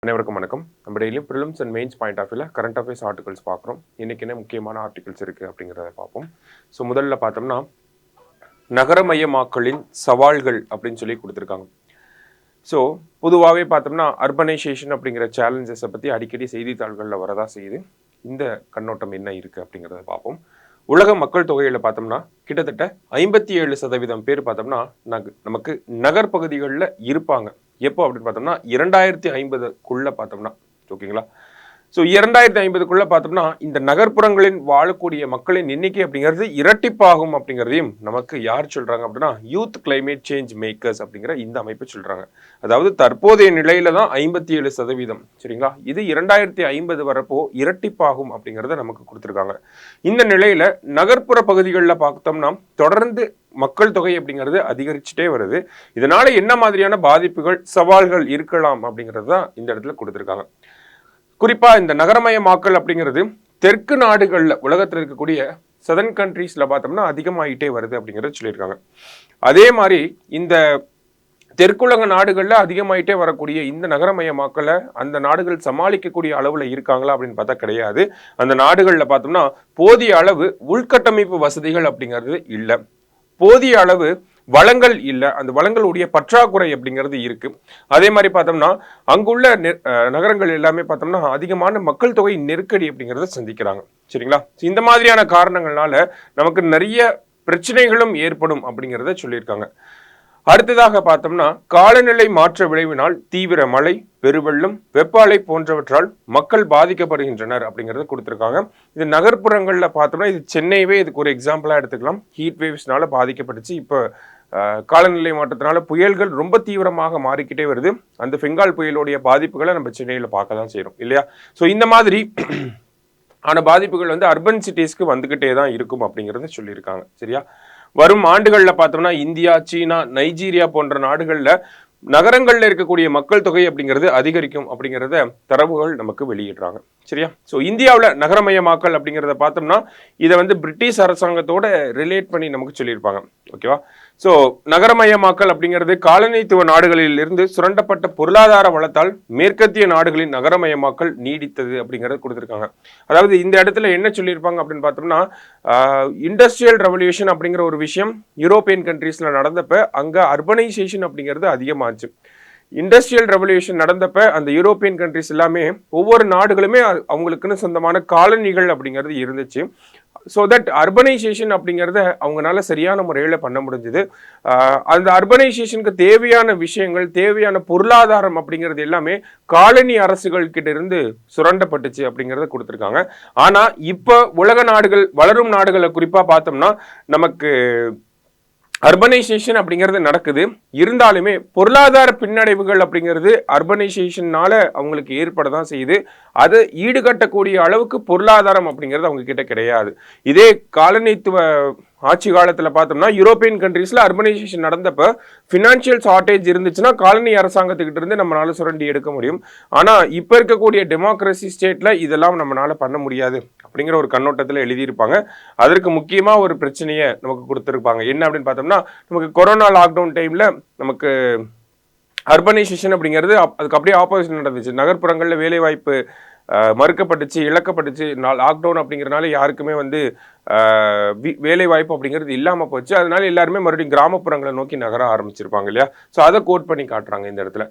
அனைவருக்கும் வணக்கம். நம்ம டெய்லியும் prelims and mains point of வியூல கரண்ட் அஃபேர்ஸ் ஆர்டிகல்ஸ் பார்க்குறோம். இன்னைக்கு என்ன முக்கியமான ஆர்டிகல்ஸ் இருக்குது அப்படிங்கிறத பார்ப்போம். ஸோ முதல்ல பார்த்தோம்னா நகரமயமாக்கலின் சவால்கள் அப்படின்னு சொல்லி கொடுத்துருக்காங்க. ஸோ பொதுவாகவே பார்த்தோம்னா அர்பனைசேஷன் அப்படிங்கிற சேலஞ்சஸை பற்றி அடிக்கடி செய்தித்தாள்களில் வரதா செய்யுது. இந்த கண்ணோட்டம் என்ன இருக்குது அப்படிங்கிறத பார்ப்போம். உலக மக்கள் தொகையில் பார்த்தோம்னா கிட்டத்தட்ட 57% பேர் பார்த்தோம்னா நமக்கு நகர்பகுதிகளில் இருப்பாங்க. எப்போ அப்படின்னு பார்த்தோம்னா 2050 பார்த்தோம்னா ஓகேங்களா. ஸோ 2050 பார்த்தோம்னா இந்த நகர்ப்புறங்களின் வாழக்கூடிய மக்களின் எண்ணிக்கை அப்படிங்கிறது இரட்டிப்பாகும் அப்படிங்கிறதையும் நமக்கு யார் சொல்றாங்க அப்படின்னா யூத் கிளைமேட் சேஞ்ச் மேக்கர்ஸ் அப்படிங்கிற இந்த அமைப்பு சொல்றாங்க. அதாவது தற்போதைய நிலையில தான் 57%, சரிங்களா. இது 2050 வரப்போ இரட்டிப்பாகும் அப்படிங்கிறத நமக்கு கொடுத்துருக்காங்க. இந்த நிலையில நகர்ப்புற பகுதிகளில் பார்த்தோம்னா தொடர்ந்து மக்கள் தொகை அப்படிங்கிறது அதிகரிச்சுட்டே வருது. இதனால என்ன மாதிரியான பாதிப்புகள் சவால்கள் இருக்கலாம் அப்படிங்கிறது தான் இந்த இடத்துல கொடுத்துருக்காங்க. குறிப்பா இந்த நகரமயமாக்கல் அப்படிங்கிறது தெற்கு நாடுகள்ல உலகத்தில் இருக்கக்கூடிய சதர்ன் கண்ட்ரீஸ்ல பார்த்தோம்னா அதிகமாயிட்டே வருது அப்படிங்கிறத சொல்லியிருக்காங்க. அதே மாதிரி இந்த தெற்குலக நாடுகள்ல அதிகமாயிட்டே வரக்கூடிய இந்த நகரமயமாக்கலை அந்த நாடுகள் சமாளிக்கக்கூடிய அளவுல இருக்காங்களா அப்படின்னு பார்த்தா கிடையாது. அந்த நாடுகள்ல பார்த்தோம்னா போதிய அளவு உள்கட்டமைப்பு வசதிகள் அப்படிங்கிறது இல்லை, போதிய அளவு வளங்கள் இல்லை, அந்த வளங்களுடைய பற்றாக்குறை அப்படிங்கிறது இருக்கு. அதே மாதிரி பார்த்தோம்னா அங்குள்ள நகரங்கள் எல்லாமே பார்த்தோம்னா அதிகமான மக்கள் தொகை நெருக்கடி அப்படிங்கிறத சந்திக்கிறாங்க, சரிங்களா. இந்த மாதிரியான காரணங்கள்னால நமக்கு நிறைய பிரச்சனைகளும் ஏற்படும் அப்படிங்கிறத சொல்லியிருக்காங்க. அடுத்ததாக பார்த்தோம்னா காலநிலை மாற்ற விளைவினால் தீவிர மழை, பெருவெள்ளம், வெப்ப அலை போன்றவற்றால் மக்கள் பாதிக்கப்படுகின்றனர் அப்படிங்கிறத கொடுத்துருக்காங்க. இது நகர்ப்புறங்களில் பார்த்தோம்னா இது சென்னையவே இதுக்கு ஒரு எக்ஸாம்பிளாக எடுத்துக்கலாம். ஹீட் வேவ்ஸ்னால பாதிக்கப்பட்டுச்சு. இப்போ காலநிலை மாற்றத்தினால புயல்கள் ரொம்ப தீவிரமாக மாறிக்கிட்டே வருது. அந்த பெங்கால் புயலுடைய பாதிப்புகளை நம்ம சென்னையில் பார்க்க தான் செய்கிறோம் இல்லையா. ஸோ இந்த மாதிரி ஆன பாதிப்புகள் வந்து அர்பன் சிட்டிஸ்க்கு வந்துக்கிட்டே தான் இருக்கும் அப்படிங்கிறத சொல்லியிருக்காங்க, சரியா. வரும் ஆண்டுகளில் பார்த்தோம்னா இந்தியா, சீனா, நைஜீரியா போன்ற நாடுகளில் நகரங்களில் இருக்கக்கூடிய மக்கள் தொகை அப்படிங்கிறது அதிகரிக்கும் அப்படிங்கிறத தரவுகள் நமக்கு வெளியிடுறாங்க, சரியா. ஸோ இந்தியாவில் நகரமயமாக்கல் அப்படிங்கிறத பார்த்தோம்னா இதை வந்து பிரிட்டிஷ் அரசாங்கத்தோட ரிலேட் பண்ணி நமக்கு சொல்லியிருப்பாங்க, ஓகேவா. ஸோ நகரமயமாக்கல் அப்படிங்கிறது காலனித்துவ நாடுகளில் இருந்து சுரண்டப்பட்ட பொருளாதார வளத்தால் மேற்கத்திய நாடுகளின் நகரமயமாக்கல் நீடித்தது அப்படிங்கிறத கொடுத்துருக்காங்க. அதாவது இந்த இடத்துல என்ன சொல்லியிருப்பாங்க அப்படின்னு பார்த்தோம்னா இண்டஸ்ட்ரியல் ரெவல்யூஷன் அப்படிங்கிற ஒரு விஷயம் யூரோப்பியன் கண்ட்ரீஸ்ல நடந்தப்ப அங்க அர்பனைசேஷன் அப்படிங்கிறது அதிகமாச்சு. இண்டஸ்ட்ரியல் ரெவல்யூஷன் நடந்தப்ப அந்த யூரோப்பியன் கண்ட்ரிஸ் எல்லாமே ஒவ்வொரு நாடுகளுமே அவங்களுக்குன்னு சொந்தமான காலனிகள் அப்படிங்கிறது இருந்துச்சு. ஸோ தட் அர்பனைசேஷன் அப்படிங்கிறத அவங்களால சரியான முறையில் பண்ண முடிஞ்சுது. அந்த அர்பனைசேஷனுக்கு தேவையான விஷயங்கள், தேவையான பொருளாதாரம் அப்படிங்கிறது எல்லாமே காலனி அரசுகள் கிட்ட இருந்து சுரண்டப்பட்டுச்சு அப்படிங்கிறத கொடுத்துருக்காங்க. ஆனால் இப்போ உலக நாடுகள், வளரும் நாடுகளை குறிப்பாக பார்த்தோம்னா நமக்கு அர்பனைசேஷன் அப்படிங்கிறது நடக்குது. இருந்தாலுமே பொருளாதார பின்னடைவுகள் அப்படிங்கிறது அர்பனைசேஷன்னால அவங்களுக்கு ஏற்பட தான் செய்யுது. அது ஈடுகட்டக்கூடிய அளவுக்கு பொருளாதாரம் அப்படிங்கிறது அவங்க கிட்ட கிடையாது. இதே காலனித்துவ ஆட்சி காலத்தில் பார்த்தோம்னா யூரோப்பியன் கண்ட்ரீஸ்ல அர்பனைசேஷன் நடந்தப்ப ஃபினான்ஷியல் ஷார்டேஜ் இருந்துச்சுன்னா காலனி அரசாங்கத்துக்கிட்ட இருந்து நம்மளால சுரண்டி எடுக்க முடியும். ஆனால் இப்போ இருக்கக்கூடிய டெமோக்ரஸி ஸ்டேட்ல இதெல்லாம் நம்மளால பண்ண முடியாது அப்படிங்கிற ஒரு கண்ணோட்டத்தில் எழுதியிருப்பாங்க. அதற்கு முக்கியமாக ஒரு பிரச்சனையை நமக்கு கொடுத்துருப்பாங்க. என்ன அப்படின்னு பார்த்தோம்னா நமக்கு கொரோனா லாக்டவுன் டைம்ல நமக்கு அர்பனைசேஷன் அப்படிங்கிறது அதுக்கு அப்படியே ஆப்போசிட் நடந்துச்சு. நகர்ப்புறங்களில் வேலை வாய்ப்பு மறுக்கப்பட்டுச்சு, இழக்கப்பட்டுச்சு. லாக்டவுன் அப்படிங்கிறனால யாருக்குமே வந்து வேலை வாய்ப்பு அப்படிங்கிறது இல்லாமல் போச்சு. அதனால எல்லாருமே மறுபடியும் கிராமப்புறங்களை நோக்கி நகர ஆரம்பிச்சிருப்பாங்க இல்லையா. ஸோ அதை கோட் பண்ணி காட்டுறாங்க இந்த இடத்துல.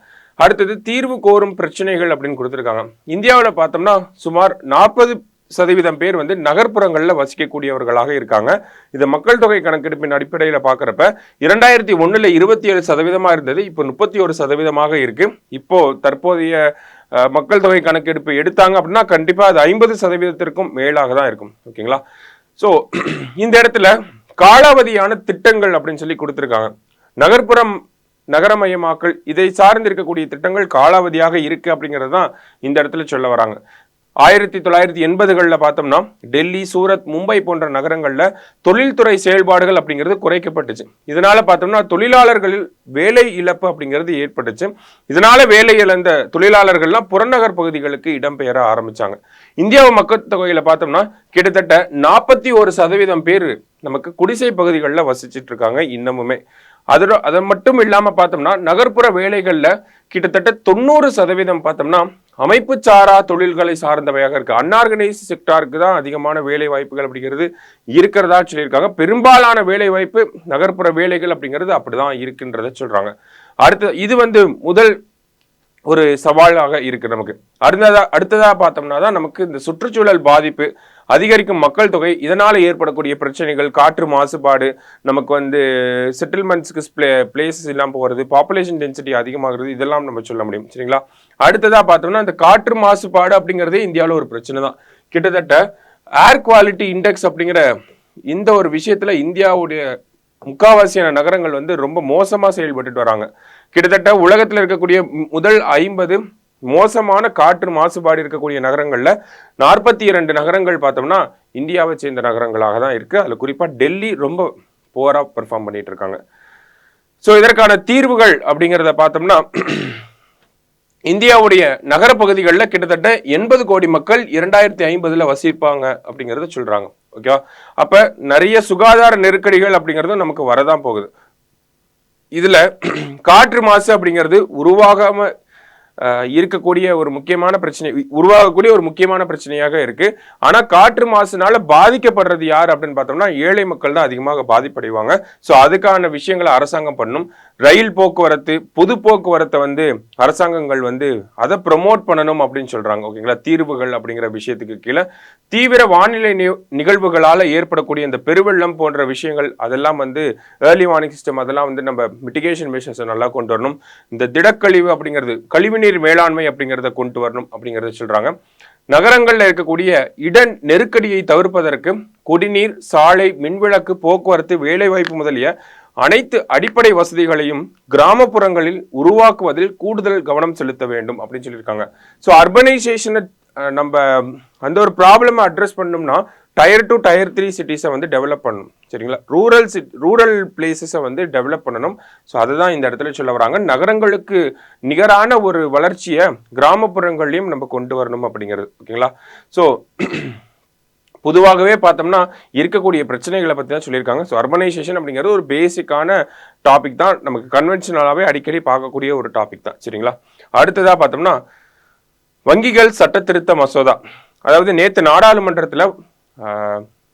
அடுத்தது தீர்வு கோரும் பிரச்சனைகள் அப்படின்னு கொடுத்துருக்காங்க. இந்தியாவில் பார்த்தோம்னா சுமார் 40% பேர் வந்து நகர்ப்புறங்களில் வசிக்கக்கூடியவர்களாக இருக்காங்க. இது மக்கள் தொகை கணக்கெடுப்பின் அடிப்படையில் பார்க்குறப்ப 2001 27% இருந்தது, இப்போ 31% இருக்கு. இப்போ தற்போதைய மக்கள் தொகை கணக்கெடுப்பு எடுத்தாங்க அப்படின்னா கண்டிப்பாக அது 50%க்கும் மேலாக தான் இருக்கும், ஓகேங்களா. ஸோ இந்த இடத்துல காலாவதியான திட்டங்கள் அப்படின்னு சொல்லி கொடுத்துருக்காங்க. நகர்ப்புறம் நகரமயமாக்கல் இதை சார்ந்து இருக்கக்கூடிய திட்டங்கள் காலாவதியாக இருக்கு அப்படிங்கிறது தான் இந்த இடத்துல சொல்ல வராங்க. 1980களில் பார்த்தோம்னா டெல்லி, சூரத், மும்பை போன்ற நகரங்களில் தொழில்துறை செயல்பாடுகள் அப்படிங்கிறது குறைக்கப்பட்டுச்சு. இதனால பார்த்தோம்னா தொழிலாளர்களில் வேலை இழப்பு அப்படிங்கிறது ஏற்பட்டுச்சு. இதனால வேலை இழந்த தொழிலாளர்கள்லாம் புறநகர் பகுதிகளுக்கு இடம்பெயர ஆரம்பிச்சாங்க. இந்தியாவை மக்கள் தொகையில பார்த்தோம்னா கிட்டத்தட்ட 41% பேர் நமக்கு குடிசை பகுதிகளில் வசிச்சுட்டு இருக்காங்க இன்னமுமே. அது மட்டும் இல்லாம பார்த்தோம்னா நகர்ப்புற வேலைகள்ல கிட்டத்தட்ட 90% பார்த்தோம்னா அமைப்பு சாரா தொழில்களை சார்ந்தவையாக இருக்கு. அன்ஆர்கனைஸ் செக்டாருக்கு தான் அதிகமான வேலை வாய்ப்புகள் அப்படிங்கிறது இருக்கிறதா சொல்லியிருக்காங்க. பெரும்பாலான வேலை வாய்ப்பு நகர்ப்புற வேலைகள் அப்படிங்கிறது அப்படிதான் இருக்குன்றத சொல்றாங்க. அடுத்து இது முதல் ஒரு சவாலாக இருக்கு நமக்கு. அடுத்ததா பார்த்தோம்னா தான் நமக்கு இந்த சுற்றுச்சூழல் பாதிப்பு, அதிகரிக்கும் மக்கள் தொகை, இதனால ஏற்படக்கூடிய பிரச்சனைகள், காற்று மாசுபாடு, நமக்கு செட்டில்மெண்ட்ஸ்க்கு பிளேசஸ் இல்லாமல் போகிறது, பாப்புலேஷன் டென்சிட்டி அதிகமாகிறது, இதெல்லாம் நம்ம சொல்ல முடியும். சரிங்களா? அடுத்ததா பார்த்தோம்னா இந்த காற்று மாசுபாடு அப்படிங்கிறதே இந்தியாவில் ஒரு பிரச்சனை தான். கிட்டத்தட்ட ஏர் குவாலிட்டி இண்டெக்ஸ் அப்படிங்கிற இந்த ஒரு விஷயத்துல இந்தியாவுடைய முக்காவாசியான நகரங்கள் ரொம்ப மோசமா செயல்பட்டு வராங்க. கிட்டத்தட்ட உலகத்தில் இருக்கக்கூடிய முதல் 50 மோசமான காற்று மாசுபாடு இருக்கக்கூடிய நகரங்கள்ல 42 நகரங்கள் பார்த்தோம்னா இந்தியாவை சேர்ந்த நகரங்களாக தான் இருக்கு. அதுல குறிப்பா டெல்லி ரொம்ப புவரா பெர்ஃபார்ம் பண்ணிட்டு இருக்காங்க. ஸோ இதற்கான தீர்வுகள் அப்படிங்கிறத பார்த்தோம்னா இந்தியாவுடைய நகர பகுதிகளில் கிட்டத்தட்ட 80 கோடி மக்கள் 2050 வசிப்பாங்க அப்படிங்கறத சொல்றாங்க. ஓகேவா? அப்ப நிறைய சுகாதார நெருக்கடிகள் அப்படிங்கிறது நமக்கு வரதான் போகுது. இதுல காற்று மாசு அப்படிங்கிறது உருவாகாம இருக்கக்கூடிய ஒரு முக்கியமான பிரச்சனை, உருவாகக்கூடிய ஒரு முக்கியமான பிரச்சனையாக இருக்கு. ஆனா காற்று மாசுனால பாதிக்கப்படுறது யார் அப்படின்னு பார்த்தோம்னா ஏழை மக்கள் தான் அதிகமாக பாதிப்படைவாங்க. ஸோ அதுக்கான விஷயங்களை அரசாங்கம் பண்ணும். ரயில் போக்குவரத்து, பொது போக்குவரத்தை அரசாங்கங்கள் அதை ப்ரொமோட் பண்ணணும் அப்படின்னு சொல்றாங்க. ஓகேங்களா? தீர்வுகள் அப்படிங்கிற விஷயத்துக்கு கீழே தீவிர வானிலை நிகழ்வுகளால ஏற்படக்கூடிய இந்த பெருவெள்ளம் போன்ற விஷயங்கள் அதெல்லாம் ஏர்லி வார்னிங் சிஸ்டம் அதெல்லாம் நம்ம மிட்டிகேஷன் மெஷர்ஸை நல்லா கொண்டு வரணும். இந்த திடக்கழிவு அப்படிங்கிறது கழிவுநீர் மேலாண்மை அப்படிங்கிறத கொண்டு வரணும் அப்படிங்கறத சொல்றாங்க. நகரங்கள்ல இருக்கக்கூடிய இட நெருக்கடியை தவிர்ப்பதற்கு குடிநீர், சாலை, மின்விளக்கு, போக்குவரத்து, வேலைவாய்ப்பு முதலிய அனைத்து அடிப்படை வசதிகளையும் கிராமப்புறங்களில் உருவாக்குவதில் கூடுதல் கவனம் செலுத்த வேண்டும் அப்படின்னு சொல்லியிருக்காங்க. ஸோ அர்பனைசேஷனை நம்ம அந்த ஒரு ப்ராப்ளமை அட்ரஸ் பண்ணோம்னா Tier 2 Tier 3 சிட்டிஸை டெவலப் பண்ணணும். சரிங்களா? ரூரல் பிளேசஸை டெவலப் பண்ணணும். ஸோ அதுதான் இந்த இடத்துல சொல்ல வராங்க. நகரங்களுக்கு நிகரான ஒரு வளர்ச்சியை கிராமப்புறங்கள்லையும் நம்ம கொண்டு வரணும் அப்படிங்கிறது. ஓகேங்களா? ஸோ பொதுவாகவே பார்த்தோம்னா இருக்கக்கூடிய பிரச்சனைகளை பற்றி தான் சொல்லியிருக்காங்க. ஸோ அர்பனைசேஷன் அப்படிங்கிறது ஒரு பேசிக்கான டாபிக் தான், நமக்கு கன்வென்ஷனலாகவே அடிக்கடி பார்க்கக்கூடிய ஒரு டாபிக் தான். சரிங்களா? அடுத்ததாக பார்த்தோம்னா வங்கிகள் சட்ட திருத்த மசோதா, அதாவது நேற்று நாடாளுமன்றத்தில்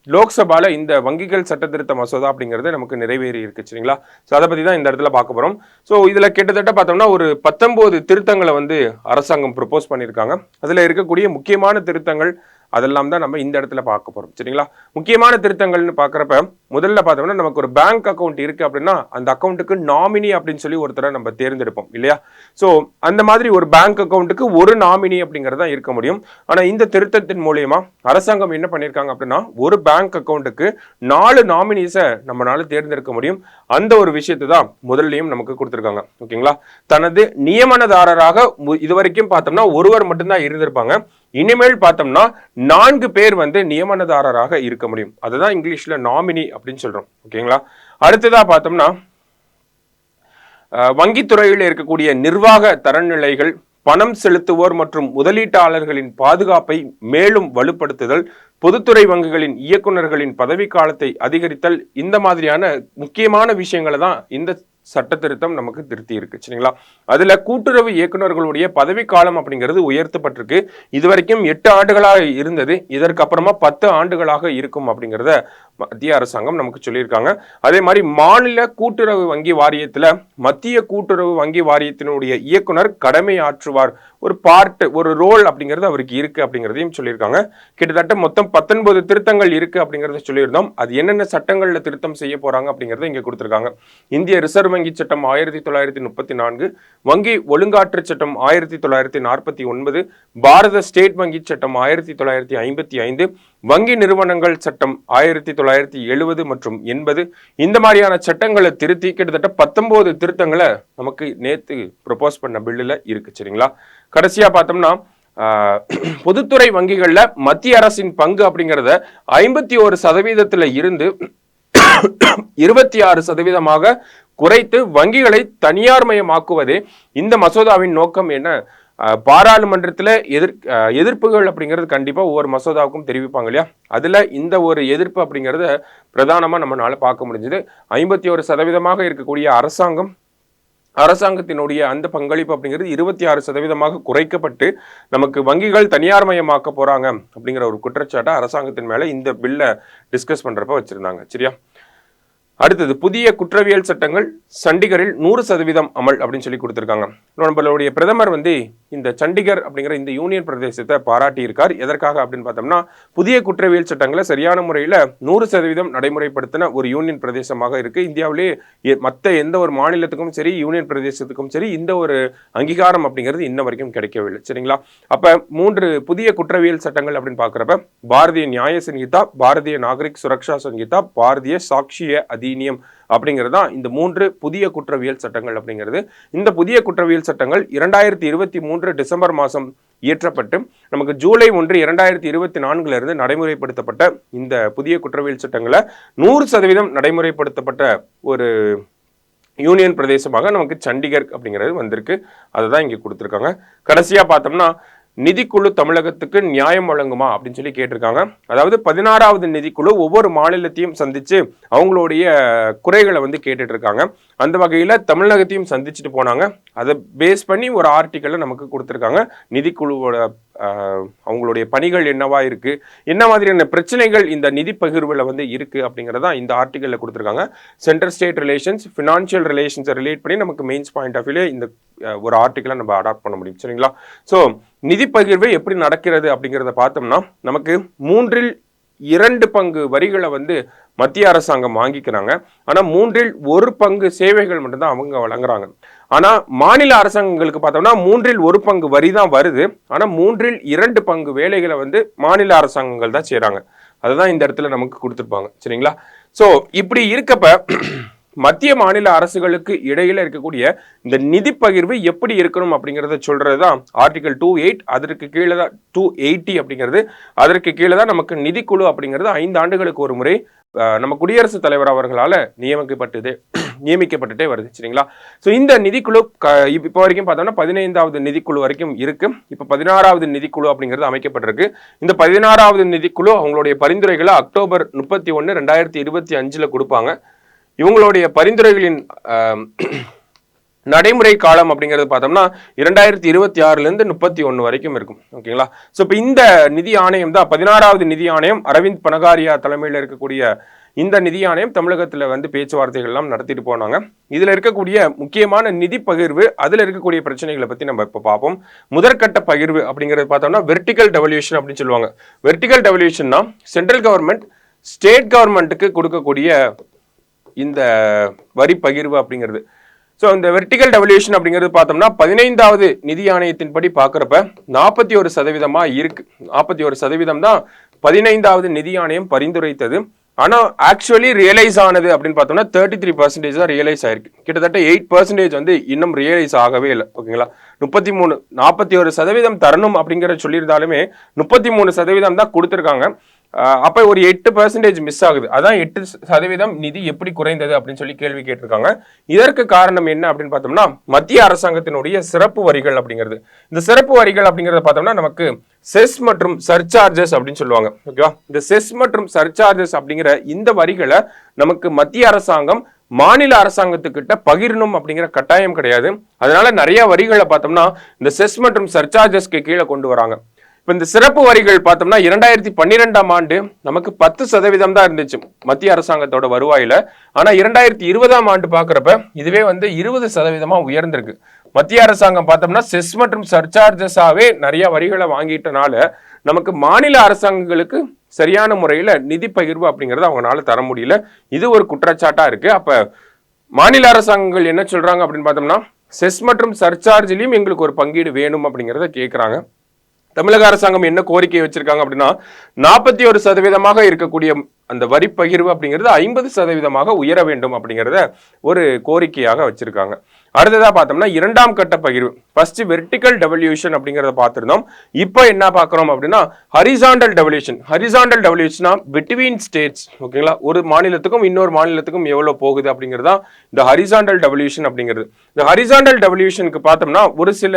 லோக்சபால இந்த வங்கிகள் சட்ட திருத்த மசோதா அப்படிங்கிறது நமக்கு நிறைவேறி இருக்கு. சரிங்களா? ஸோ அதை பற்றி தான் இந்த இடத்துல பார்க்க போகிறோம். ஸோ இதில் கிட்டத்தட்ட பார்த்தோம்னா ஒரு 19 திருத்தங்களை அரசாங்கம் ப்ரொபோஸ் பண்ணியிருக்காங்க. அதில் இருக்கக்கூடிய முக்கியமான திருத்தங்கள் அதெல்லாம் தான் நம்ம இந்த இடத்துல பார்க்க போறோம். சரிங்களா? முக்கியமான திருத்தங்கள்னு பார்க்குறப்ப முதல்ல பார்த்தோம்னா நமக்கு ஒரு பேங்க் அக்கௌண்ட் இருக்கு அப்படின்னா அந்த அக்கௌண்ட்டுக்கு நாமினி அப்படின்னு சொல்லி ஒருத்தரை நம்ம தேர்ந்தெடுப்போம் இல்லையா? ஸோ அந்த மாதிரி ஒரு பேங்க் அக்கௌண்ட்டுக்கு ஒரு நாமினி அப்படிங்கிறது தான் இருக்க முடியும். ஆனால் இந்த திருத்தத்தின் மூலியமா அரசாங்கம் என்ன பண்ணியிருக்காங்க அப்படின்னா ஒரு பேங்க் அக்கௌண்ட்டுக்கு 4 நாமினிஸை நம்மளால தேர்ந்தெடுக்க முடியும். அந்த ஒரு விஷயத்தை தான் முதல்லையும் நமக்கு கொடுத்துருக்காங்க. ஓகேங்களா? தனது நியமனதாரராக இதுவரைக்கும் பார்த்தோம்னா ஒருவர் மட்டும்தான் இருந்திருப்பாங்க. இனிமேல் பார்த்தோம்னா 4 பேர் நியமனதாரராக இருக்க முடியும். அதுதான் இங்கிலீஷ்ல நாமினி அப்படின்னு சொல்றோம். ஓகேங்களா? அடுத்ததா பார்த்தோம்னா வங்கித்துறையில் இருக்கக்கூடிய நிர்வாக தரநிலைகள், பணம் செலுத்துவோர் மற்றும் முதலீட்டாளர்களின் பாதுகாப்பை மேலும் வலுப்படுத்துதல், பொதுத்துறை வங்கிகளின் இயக்குநர்களின் பதவிக்காலத்தை அதிகரித்தல், இந்த மாதிரியான முக்கியமான விஷயங்களை தான் இந்த சட்ட திருத்தம் நமக்கு திருத்தி இருக்கு. சரிங்களா? அதுல கூட்டுறவு இயக்குநர்களுடைய பதவிக்காலம் அப்படிங்கிறது உயர்த்தப்பட்டிருக்கு. இதுவரைக்கும் 8 ஆண்டுகளாக இருந்தது, இதற்கு அப்புறமா 10 ஆண்டுகளாக இருக்கும் அப்படிங்கிறத மத்திய அரசாங்கம் நமக்கு சொல்லியிருக்காங்க. அதே மாதிரி மாநில கூட்டுறவு வங்கி வாரியத்துல மத்திய கூட்டுறவு வங்கி வாரியத்தினுடைய இயக்குனர் கடமை ஆற்றுவார். ஒரு ரோல் அப்படிங்கிறது அவருக்கு இருக்கு அப்படிங்கிறதையும் சொல்லியிருக்காங்க. கிட்டத்தட்ட மொத்தம் 19 திருத்தங்கள் இருக்கு அப்படிங்கிறத சொல்லியிருந்தோம். அது என்னென்ன சட்டங்கள்ல திருத்தம் செய்ய போறாங்க அப்படிங்கறத இங்க கொடுத்திருக்காங்க. இந்திய ரிசர்வ் வங்கி சட்டம் 1934, வங்கி ஒழுங்காற்று சட்டம் 1949, பாரத ஸ்டேட் வங்கி சட்டம் 1955, வங்கி நிறுவனங்கள் சட்டம் 1970 மற்றும் 80, இந்த மாதிரியான சட்டங்களை திருத்தி கிட்டத்தட்ட 19 திருத்தங்களை நமக்கு நேத்து ப்ரொபோஸ் பண்ண பில்லுல இருக்கு. சரிங்களா? கடைசியா பார்த்தோம்னா பொதுத்துறை வங்கிகள்ல மத்திய அரசின் பங்கு அப்படிங்கிறத 51% இருந்து 26% குறைத்து வங்கிகளை தனியார்மயமாக்குவதே இந்த மசோதாவின் நோக்கம் என பாராளுமன்றத்தில் எதிர்ப்புகள் அப்படிங்கிறது கண்டிப்பா ஒவ்வொரு மசோதாவுக்கும் தெரிவிப்பாங்க இல்லையா? அதுல இந்த ஒரு எதிர்ப்பு அப்படிங்கிறத பிரதானமா நம்மளால பார்க்க முடிஞ்சது. 51% இருக்கக்கூடிய அரசாங்கம் அரசாங்கத்தினுடைய அந்த பங்களிப்பு அப்படிங்கிறது 26% குறைக்கப்பட்டு நமக்கு வங்கிகள் தனியார் மயமாக்க போறாங்க அப்படிங்கிற ஒரு குற்றச்சாட்டை அரசாங்கத்தின் மேல இந்த பில்லை டிஸ்கஸ் பண்றப்ப வச்சிருந்தாங்க. சரியா? அடுத்தது புதிய குற்றவியல் சட்டங்கள் சண்டிகரில் 100% அமல் அப்படின்னு சொல்லி கொடுத்திருக்காங்க. நம்மளுடைய பிரதமர் இந்த சண்டிகர் அப்படிங்கிற இந்த யூனியன் பிரதேசத்தை பாராட்டி இருக்கார். எதற்காக அப்படின்னு பார்த்தோம்னா புதிய குற்றவியல் சட்டங்களை சரியான முறையில் 100% நடைமுறைப்படுத்தின ஒரு யூனியன் பிரதேசமாக இருக்கு. இந்தியாவிலேயே மற்ற எந்த ஒரு மாநிலத்துக்கும் சரி யூனியன் பிரதேசத்துக்கும் சரி இந்த ஒரு அங்கீகாரம் அப்படிங்கிறது இன்ன வரைக்கும் கிடைக்கவில்லை. சரிங்களா? அப்ப 3 புதிய குற்றவியல் சட்டங்கள் அப்படின்னு பாக்குறப்ப பாரதிய நியாய சங்கீதா, பாரதிய நாகரிக் சுரக்ஷா சங்கீதா, பாரதிய சாட்சிய அதிநியம் அப்படிங்கிறது தான் இந்த 3 புதிய குற்றவியல் சட்டங்கள் அப்படிங்கிறது. இந்த புதிய குற்றவியல் சட்டங்கள் 2023 டிசம்பர் மாதம் இயற்றப்பட்டு நமக்கு ஜூலை 1, 2024 இருந்து நடைமுறைப்படுத்தப்பட்ட இந்த புதிய குற்றவியல் சட்டங்களை 100% நடைமுறைப்படுத்தப்பட்ட ஒரு யூனியன் பிரதேசமாக நமக்கு சண்டிகர் அப்படிங்கிறது வந்திருக்கு. அதை தான் இங்கே கொடுத்துருக்காங்க. கடைசியா பார்த்தோம்னா நிதிக்குழு தமிழகத்துக்கு நியாயம் வழங்குமா அப்படின்னு சொல்லி கேட்டிருக்காங்க. அதாவது 16வது நிதிக்குழு ஒவ்வொரு மாநிலத்தையும் சந்திச்சு அவங்களுடைய குறைகளை கேட்டுட்டு இருக்காங்க. அந்த வகையில தமிழகத்தையும் சந்திச்சுட்டு போனாங்க. அதை பேஸ் பண்ணி ஒரு ஆர்டிக்கலை நமக்கு கொடுத்துருக்காங்க. நிதிக்குழுவோட அவங்களுடைய பணிகள் என்னவா இருக்கு, என்ன மாதிரியான பிரச்சனைகள் இந்த நிதி பகிர்வுல இருக்கு அப்படிங்கிறதா இந்த ஆர்டிக்கல்ல கொடுத்துருக்காங்க. சென்டர் ஸ்டேட் ரிலேஷன்ஸ், ஃபினான்ஷியல் ரிலேஷன்ஸை ரிலேட் பண்ணி நமக்கு மெயின்ஸ் பாயிண்ட் ஆஃப் வியூல இந்த ஒரு ஆர்டிக்கலை நம்ம அடாப்ட் பண்ண முடியும். சரிங்களா? ஸோ நிதி பகிர்வு எப்படி நடக்கிறது அப்படிங்கிறத பார்த்தோம்னா நமக்கு 2/3 பங்கு வரிகளை மத்திய அரசாங்கம் வாங்கிக்கிறாங்க. ஆனா 1/3 பங்கு சேவைகள் மட்டும்தான் அவங்க வழங்குறாங்க. ஆனா மாநில அரசாங்கங்களுக்கு பார்த்தோம்னா 1/3 பங்கு வரி தான் வருது. ஆனா 2/3 பங்கு வேலைகளை மாநில அரசாங்கங்கள் தான் செய்யறாங்க. அதுதான் இந்த இடத்துல நமக்கு கொடுத்துருப்பாங்க. சரிங்களா? சோ இப்படி இருக்கப்ப மத்திய மாநில அரசுகளுக்கு இடையில இருக்கக்கூடிய இந்த நிதி பகிர்வு எப்படி இருக்கணும் அப்படிங்கறத சொல்றதுதான் ஆர்டிகல் 208. அதற்கு கீழே தான் 280 அப்படிங்கிறது. அதற்கு கீழே தான் நமக்கு நிதிக்குழு அப்படிங்கிறது 5 ஆண்டுகளுக்கு ஒரு முறை நம்ம குடியரசுத் தலைவர் அவர்களால நியமிக்கப்பட்டுட்டே வருது. சரிங்களா? ஸோ இந்த நிதிக்குழு இப்போ வரைக்கும் பார்த்தோம்னா 15வது நிதிக்குழு வரைக்கும் இருக்கு. இப்போ 16வது நிதிக்குழு அப்படிங்கிறது அமைக்கப்பட்டிருக்கு. இந்த 16வது நிதிக்குழு அவங்களுடைய பரிந்துரைகளை அக்டோபர் 31, 2025 கொடுப்பாங்க. இவங்களுடைய பரிந்துரைகளின் நடைமுறை காலம் அப்படிங்கிறது பார்த்தோம்னா 2026 31 வரைக்கும் இருக்கும். ஓகேங்களா? ஸோ இப்போ இந்த நிதி ஆணையம் தான் 16வது நிதி ஆணையம். அரவிந்த் பனகாரியா தலைமையில் இருக்கக்கூடிய இந்த நிதி ஆணையம் தமிழகத்தில் பேச்சுவார்த்தைகள் எல்லாம் நடத்திட்டு போனாங்க. இதுல இருக்கக்கூடிய முக்கியமான நிதி பகிர்வு, அதுல இருக்கக்கூடிய பிரச்சனைகளை பத்தி நம்ம இப்போ பார்ப்போம். முதற்கட்ட பகிர்வு அப்படிங்கிறது பார்த்தோம்னா வெர்டிகல் டெவல்யூஷன் அப்படின்னு சொல்லுவாங்க. வெர்டிகல் டெவல்யூஷன்னா சென்ட்ரல் கவர்மெண்ட் ஸ்டேட் கவர்மெண்ட்டுக்கு கொடுக்கக்கூடிய இந்த வரி பகிர்வு அப்படிங்கிறது. ஸோ இந்த வெர்டிகல் டெவல்யூஷன் அப்படிங்கிறது பார்த்தோம்னா 15வது நிதி ஆணையத்தின்படி பார்க்குறப்ப 41% இருக்கு. 41% தான் 15வது நிதி ஆணையம் பரிந்துரைத்தது. ஆனால் ஆக்சுவலி ரியலைஸ் ஆனது அப்படின்னு பார்த்தோம்னா 33% தான் ரியலைஸ் ஆயிருக்கு. கிட்டத்தட்ட 8% இன்னும் ரியலைஸ் ஆகவே இல்லை. ஓகேங்களா? 41% தரணும் அப்படிங்கிற சொல்லியிருந்தாலுமே 33% தான் கொடுத்துருக்காங்க. அப்ப ஒரு 8% மிஸ் ஆகுது. அதான் 8% நிதி எப்படி குறைந்தது அப்படின்னு சொல்லி கேள்வி கேட்டிருக்காங்க. இதற்கு காரணம் என்ன அப்படின்னு பார்த்தோம்னா மத்திய அரசாங்கத்தினுடைய சிறப்பு வரிகள் அப்படிங்கிறது. இந்த சிறப்பு வரிகள் அப்படிங்கறத பார்த்தோம்னா நமக்கு செஸ் மற்றும் சர்சார்ஜஸ் அப்படின்னு சொல்லுவாங்க. ஓகேவா? இந்த செஸ் மற்றும் சர்சார்ஜஸ் அப்படிங்கிற இந்த வரிகளை நமக்கு மத்திய அரசாங்கம் மாநில அரசாங்கத்துக்கிட்ட பகிரணும் அப்படிங்கிற கட்டாயம் கிடையாது. அதனால நிறைய வரிகளை பார்த்தோம்னா இந்த செஸ் மற்றும் சர்சார்ஜஸ்க்கு கீழே கொண்டு வராங்க. இப்போ இந்த சிறப்பு வரிகள் பார்த்தோம்னா 2012ஆம் ஆண்டு நமக்கு 10% தான் இருந்துச்சு மத்திய அரசாங்கத்தோட வருவாயில. ஆனா 2020ஆம் ஆண்டு பாக்குறப்ப இதுவே 20% உயர்ந்திருக்கு. மத்திய அரசாங்கம் பார்த்தோம்னா செஸ் மற்றும் சர்சார்ஜஸாவே நிறைய வரிகளை வாங்கிட்டனால நமக்கு மாநில அரசாங்கங்களுக்கு சரியான முறையில நிதி பகிர்வு அப்படிங்கறது அவங்களால தர முடியல. இது ஒரு குற்றச்சாட்டா இருக்கு. அப்ப மாநில அரசாங்கங்கள் என்ன சொல்றாங்க அப்படின்னு பார்த்தோம்னா செஸ் மற்றும் சர்சார்ஜ்லயும் எங்களுக்கு ஒரு பங்கீடு வேணும் அப்படிங்கறத கேட்கறாங்க. தமிழக அரசாங்கம் என்ன கோரிக்கை வச்சிருக்காங்க அப்படின்னா 41% இருக்கக்கூடிய அந்த வரி பகிர்வு அப்படிங்கிறது 50% உயர வேண்டும் அப்படிங்கிறத ஒரு கோரிக்கையாக வச்சிருக்காங்க. அடுத்ததா பார்த்தோம்னா 2ஆம் கட்ட பகிர்வு. ஃபர்ஸ்ட் வெர்டிகல் டெவல்யூஷன் அப்படிங்கிறத பார்த்திருந்தோம். இப்போ என்ன பார்க்கிறோம் அப்படின்னா ஹரிசாண்டல் டெவல்யூஷன். ஹரிசாண்டல் டெவல்யூஷனா பிட்வீன் ஸ்டேட்ஸ். ஓகேங்களா? ஒரு மாநிலத்துக்கும் இன்னொரு மாநிலத்துக்கும் எவ்வளவு போகுது அப்படிங்கிறதா இந்த ஹரிசாண்டல் டெவல்யூஷன் அப்படிங்கிறது. இந்த ஹரிசாண்டல் டெவல்யூஷனுக்கு பார்த்தோம்னா ஒரு சில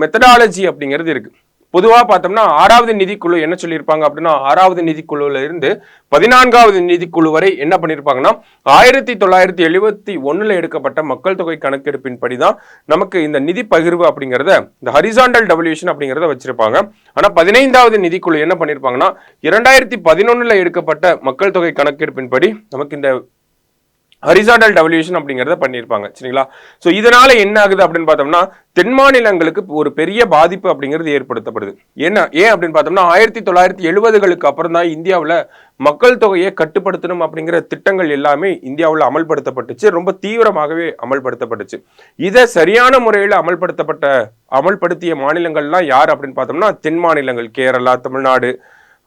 மெத்தடாலஜி அப்படிங்கிறது இருக்கு. பொதுவா பார்த்தோம்னா 6வது நிதிக்குழு என்ன சொல்லியிருப்பாங்க அப்படின்னா 6வது நிதிக்குழுல இருந்து 14வது நிதிக்குழு வரை என்ன பண்ணிருப்பாங்கன்னா 1971 எடுக்கப்பட்ட மக்கள் தொகை கணக்கெடுப்பின் படிதான் நமக்கு இந்த நிதி பகிர்வு அப்படிங்கறத இந்த ஹரிசாண்டல் டெவல்யூஷன் அப்படிங்கறத வச்சிருப்பாங்க. ஆனா 15வது நிதிக்குழு என்ன பண்ணிருப்பாங்கன்னா 2011 எடுக்கப்பட்ட மக்கள் தொகை கணக்கெடுப்பின் படி நமக்கு இந்த ஹரிசாண்டல் டெவல்யூஷன் அப்படிங்கறத பண்ணியிருப்பாங்க. சரிங்களா? சோ இதனால என்ன ஆகுது அப்படின்னு பார்த்தோம்னா தென் மாநிலங்களுக்கு ஒரு பெரிய பாதிப்பு அப்படிங்கிறது ஏற்படுத்தப்படுது. ஏன் அப்படின்னு பார்த்தோம்னா 1970களுக்கு அப்புறம் தான் இந்தியாவில் மக்கள் தொகையை கட்டுப்படுத்தணும் அப்படிங்கிற திட்டங்கள் எல்லாமே இந்தியாவில் அமல்படுத்தப்பட்டுச்சு. ரொம்ப தீவிரமாகவே அமல்படுத்தப்பட்டுச்சு. இதை சரியான முறையில் அமல்படுத்திய மாநிலங்கள்லாம் யார் அப்படின்னு பார்த்தோம்னா தென் மாநிலங்கள், கேரளா, தமிழ்நாடு,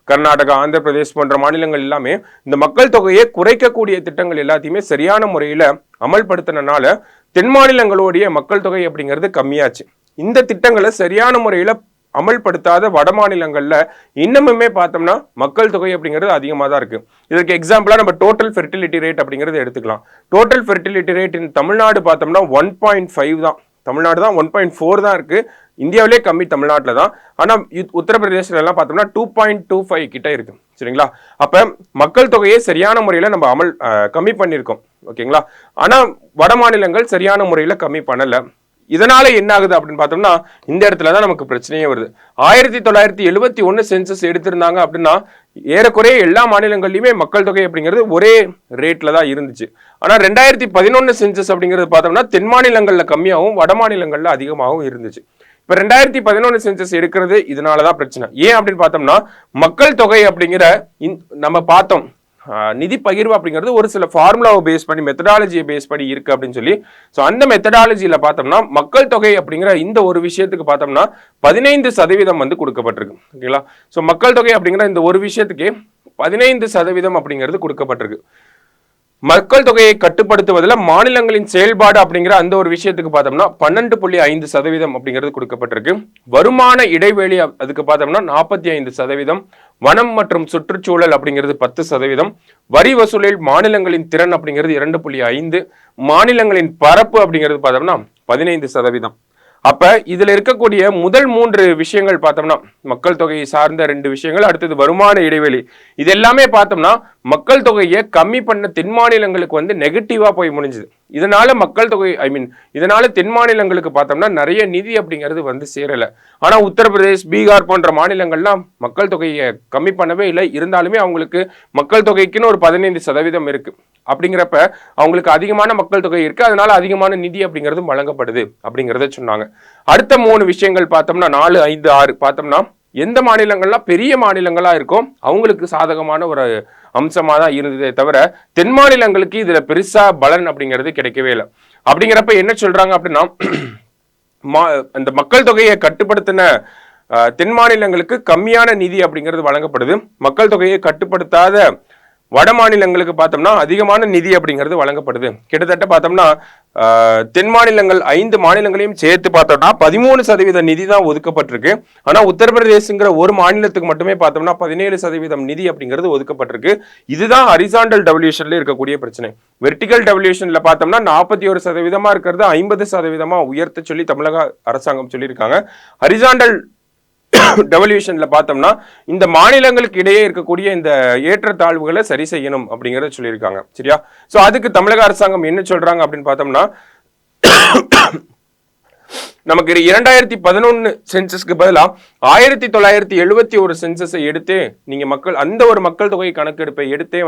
கர்நாடகா, ஆந்திர பிரதேஷ் போன்ற மாநிலங்கள் எல்லாமே இந்த மக்கள் தொகையை குறைக்கக்கூடிய திட்டங்கள் எல்லாத்தையுமே சரியான முறையில அமல்படுத்தினால தென் மாநிலங்களுடைய மக்கள் தொகை அப்படிங்கிறது கம்மியாச்சு. இந்த திட்டங்களை சரியான முறையில அமல்படுத்தாத வட மாநிலங்கள்ல இன்னமுமே பார்த்தோம்னா மக்கள் தொகை அப்படிங்கிறது அதிகமாக தான் இருக்கு. இதற்கு எக்ஸாம்பிளா நம்ம டோட்டல் ஃபெர்டிலிட்டி ரேட் அப்படிங்கிறது எடுத்துக்கலாம். டோட்டல் ஃபெர்டிலிட்டி ரேட் இன் தமிழ்நாடு பார்த்தோம்னா 1.5 தான். தமிழ்நாடு தான் 1.4 தான் இருக்கு. இந்தியாவிலே கம்மி தமிழ்நாட்டில் தான். ஆனா உத்தரப்பிரதேசத்துல எல்லாம் பார்த்தோம்னா 2.25 கிட்ட இருக்கு. சரிங்களா? அப்ப மக்கள் தொகையை சரியான முறையில நம்ம கம்மி பண்ணியிருக்கோம். ஓகேங்களா? ஆனா வட மாநிலங்கள் சரியான முறையில கம்மி பண்ணல. இதனால என்ன ஆகுது அப்படின்னு பார்த்தோம்னா இந்த இடத்துலதான் நமக்கு பிரச்சனையே வருது. 1971 சென்சஸ் எடுத்திருந்தாங்க அப்படின்னா ஏறக்குறைய எல்லா மாநிலங்கள்லயுமே மக்கள் தொகை அப்படிங்கிறது ஒரே ரேட்ல தான் இருந்துச்சு. ஆனா 2011 சென்சஸ் அப்படிங்கிறது பார்த்தோம்னா தென் மாநிலங்கள்ல கம்மியாகவும் வட மாநிலங்கள்ல அதிகமாகவும் இருந்துச்சு. இப்ப 2011 சென்சஸ் எடுக்கிறது இதனாலதான் பிரச்சனை. ஏன் அப்படின்னு பார்த்தோம்னா மக்கள் தொகை அப்படிங்கிற நம்ம பார்த்தோம் நிதி பகிர்வு அப்படிங்கிறது ஒரு சில ஃபார்முலாவை பேஸ் பண்ணி மெத்தடாலஜியை பேஸ் பண்ணி இருக்கு அப்படின்னு சொல்லி அந்த மெத்தடாலஜியில பார்த்தோம்னா மக்கள் தொகை அப்படிங்கிற இந்த ஒரு விஷயத்துக்கு பார்த்தோம்னா 15% கொடுக்கப்பட்டிருக்கு. ஓகேங்களா? ஸோ மக்கள் தொகை அப்படிங்கிற இந்த ஒரு விஷயத்துக்கு 15% அப்படிங்கிறது கொடுக்கப்பட்டிருக்கு. மக்கள் தொகையை கட்டுப்படுத்துவதில் மாநிலங்களின் செயல்பாடு அப்படிங்கிற அந்த ஒரு விஷயத்துக்கு பார்த்தோம்னா 12.5% அப்படிங்கிறது கொடுக்கப்பட்டிருக்கு. வருமான இடைவெளி அதுக்கு பார்த்தோம்னா 45%, வனம் மற்றும் சுற்றுச்சூழல் அப்படிங்கிறது 10%, வரி வசூலில் மாநிலங்களின் திறன் அப்படிங்கிறது 2.5, மாநிலங்களின் பரப்பு அப்படிங்கிறது பார்த்தோம்னா 15%. அப்ப இதுல இருக்கக்கூடிய முதல் 3 விஷயங்கள் பார்த்தோம்னா மக்கள் தொகையை சார்ந்த 2 விஷயங்கள், அடுத்தது வருமான இடைவெளி, இது எல்லாமே பார்த்தோம்னா மக்கள் தொகையை கம்மி பண்ண தென் மாநிலங்களுக்கு நெகட்டிவா போய் முடிஞ்சுது. இதனால மக்கள் தொகை இதனால தென் மாநிலங்களுக்கு பார்த்தோம்னா நிறைய நிதி அப்படிங்கிறது சேரல. ஆனா உத்தரப்பிரதேஷ், பீகார் போன்ற மாநிலங்கள்லாம் மக்கள் தொகையை கம்மி பண்ணவே இல்லை. இருந்தாலுமே அவங்களுக்கு மக்கள் தொகைக்குன்னு ஒரு 15% இருக்கு. அப்படிங்கிறப்ப அவங்களுக்கு அதிகமான மக்கள் தொகை இருக்கு. அதனால அதிகமான நிதி அப்படிங்கிறது வழங்கப்படுது அப்படிங்கிறத சொன்னாங்க. அடுத்த 3 விஷயங்கள் பார்த்தோம்னா 4, 5, 6 பார்த்தோம்னா எந்த மாநிலங்கள்லாம் பெரிய மாநிலங்களா இருக்கும் அவங்களுக்கு சாதகமான ஒரு அம்சமா தான் இருந்ததே தவிர தென் மாநிலங்களுக்கு இதுல பெருசா பலன் அப்படிங்கிறது கிடைக்கவே இல்லை. அப்படிங்கிறப்ப என்ன சொல்றாங்க அப்படின்னா இந்த மக்கள் தொகையை கட்டுப்படுத்தின தென் மாநிலங்களுக்கு கம்மியான நிதி அப்படிங்கிறது வழங்கப்படுது. மக்கள் தொகையை கட்டுப்படுத்தாத வட மாநிலங்களுக்கு பார்த்தோம்னா அதிகமான நிதி அப்படிங்கிறது வழங்கப்படுது. கிட்டத்தட்ட பார்த்தோம்னா தென் மாநிலங்கள் 5 மாநிலங்களையும் சேர்த்து பார்த்தோம்னா 13% நிதி தான் ஒதுக்கப்பட்டிருக்கு. ஆனா உத்தரப்பிரதேசங்கிற ஒரு மாநிலத்துக்கு மட்டுமே பார்த்தோம்னா 17% நிதி அப்படிங்கிறது ஒதுக்கப்பட்டிருக்கு. இதுதான் ஹரிசாண்டல் டெவல்யூஷன்ல இருக்கக்கூடிய பிரச்சனை. வெர்டிகல் டெவல்யூஷன்ல பார்த்தோம்னா 41% இருக்கிறது 50% உயர்த்த சொல்லி தமிழக அரசாங்கம் சொல்லியிருக்காங்க. ஹரிசாண்டல் டெவல்யூஷன்ல பார்த்தோம்னா இந்த மாநிலங்களுக்கு இடையே இருக்கக்கூடிய இந்த ஏற்றத்தாழ்வுகளை சரி செய்யணும் அப்படிங்கறத சொல்லியிருக்காங்க. சரியா? சோ அதுக்கு தமிழக அரசாங்கம் என்ன சொல்றாங்க அப்படின்னு பார்த்தோம்னா நமக்கு 2011 சென்சஸ்க்கு பதிலா 1971 சென்சஸை எடுத்து நீங்க அந்த ஒரு மக்கள் தொகை கணக்கெடுப்பை எடுத்தே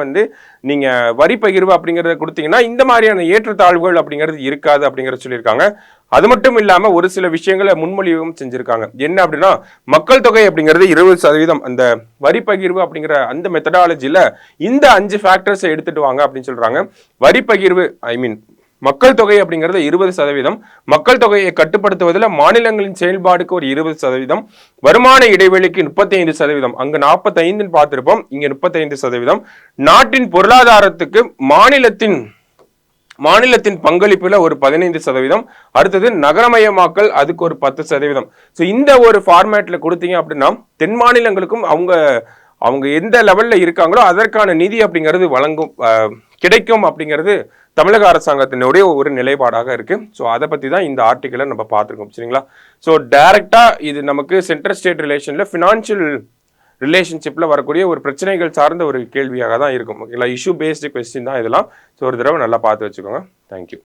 நீங்க வரி பகிர்வு அப்படிங்கறத கொடுத்தீங்கன்னா இந்த மாதிரியான ஏற்றத்தாழ்வுகள் அப்படிங்கிறது இருக்காது அப்படிங்கறத சொல்லியிருக்காங்க. அது மட்டும் இல்லாம ஒரு சில விஷயங்களை முன்மொழிவும் செஞ்சிருக்காங்க. என்ன அப்படின்னா மக்கள் தொகை அப்படிங்கிறது 20%, அந்த வரி பகிர்வு அப்படிங்கிற அந்த மெத்தடாலஜில இந்த 5 ஃபேக்டர்ஸை எடுத்துட்டு வாங்க அப்படின்னு சொல்றாங்க. வரி பகிர்வு மக்கள் தொகை அப்படிங்கிறது 20%, மக்கள் தொகையை கட்டுப்படுத்துவதில் மாநிலங்களின் செயல்பாடுக்கு ஒரு 20%, வருமான இடைவெளிக்கு 35%, அங்கு 45 பார்த்திருப்போம், இங்க 35%, நாட்டின் பொருளாதாரத்துக்கு மாநிலத்தின் பங்களிப்புல ஒரு 15%, அடுத்தது நகரமயமாக்கல் அதுக்கு ஒரு 10%. ஸோ இந்த ஒரு ஃபார்மேட்ல கொடுத்தீங்க அப்படின்னா தென் மாநிலங்களுக்கும் அவங்க எந்த லெவல்ல இருக்காங்களோ அதற்கான நிதி அப்படிங்கிறது கிடைக்கும் அப்படிங்கிறது தமிழக அரசாங்கத்தினுடைய ஒரு நிலைப்பாடாக இருக்கு. ஸோ அதை பற்றி தான் இந்த ஆர்டிக்கலை நம்ம பார்த்துருக்கோம் சரிங்களா. ஸோ டைரக்டாக இது நமக்கு சென்ட்ரல் ஸ்டேட் ரிலேஷனில் ஃபினான்ஷியல் ரிலேஷன்ஷிப்பில் வரக்கூடிய ஒரு பிரச்சனைகள் சார்ந்த ஒரு கேள்வியாக தான் இருக்கும். ஓகேங்களா, இஷ்யூ பேஸ்டு கொஸ்டின் தான் இதெல்லாம். ஸோ ஒரு தடவை நல்லா பார்த்து வச்சுக்கோங்க. தேங்க்யூ.